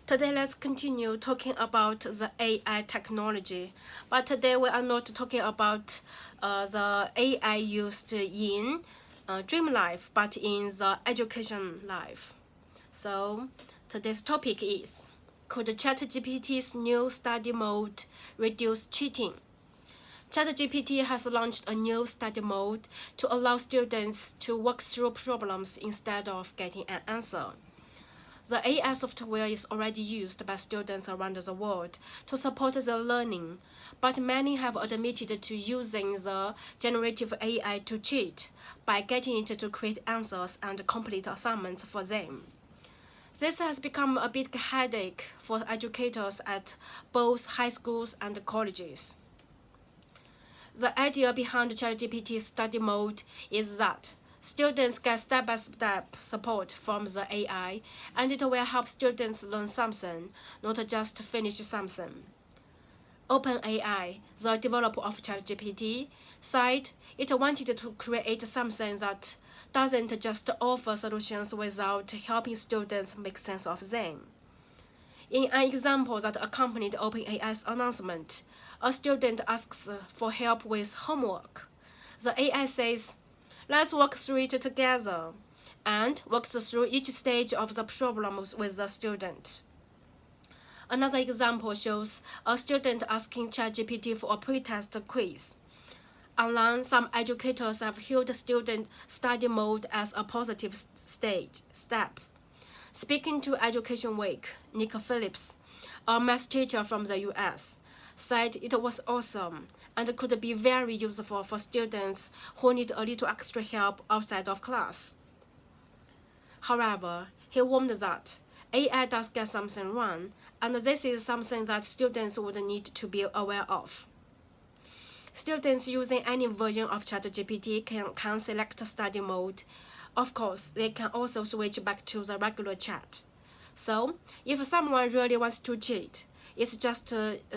Today let's continue talking about the AI technology, but today we are not talking about the AI used in dream life, but in the education life. So today's topic is, could ChatGPT's new study mode reduce cheating? ChatGPT has launched a new study mode to allow students to work through problems instead of getting an answer. The AI software is already used by students around the world to support their learning, but many have admitted to using the generative AI to cheat by getting it to create answers and complete assignments for them. This has become a big headache for educators at both high schools and colleges. The idea behind ChatGPT's study mode is that students get step-by-step support from the AI, and it will help students learn something, not just finish something. OpenAI, the developer of ChatGPT, said it wanted to create something that doesn't just offer solutions without helping students make sense of them. In an example that accompanied OpenAI's announcement, a student asks for help with homework. The AI says, "Let's work through it together," and works through each stage of the problem with the student. Another example shows a student asking ChatGPT for a pre-test quiz. Online, some educators have hailed student study mode as a positive step. Speaking to Education Week, Nick Phillips, a math teacher from the US, said it was awesome and could be very useful for students who need a little extra help outside of class. However, he warned that AI does get something wrong, and this is something that students would need to be aware of. Students using any version of ChatGPT can select study mode. Of course, they can also switch back to the regular chat. So, if someone really wants to cheat, it's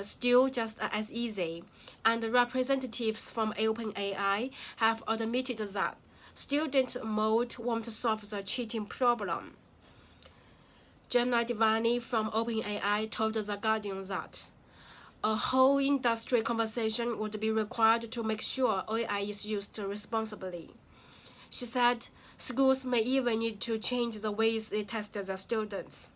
still just as easy, and representatives from OpenAI have admitted that student mode won't solve the cheating problem. Jenna Devani from OpenAI told The Guardian that a whole industry conversation would be required to make sure AI is used responsibly. She said schools may even need to change the ways they test their students.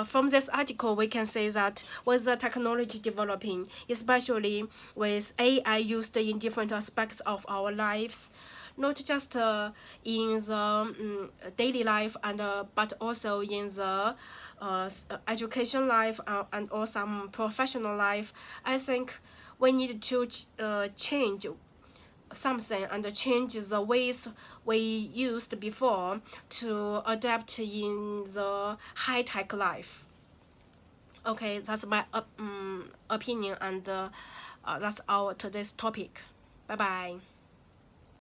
From this article, we can say that with the technology developing, especially with AI used in different aspects of our lives, not just in the daily life but also in the education life and also some professional life, I think we need to change something and change the ways we used before to adapt in the high-tech life. Okay, that's my opinion, and that's our today's topic. Bye bye.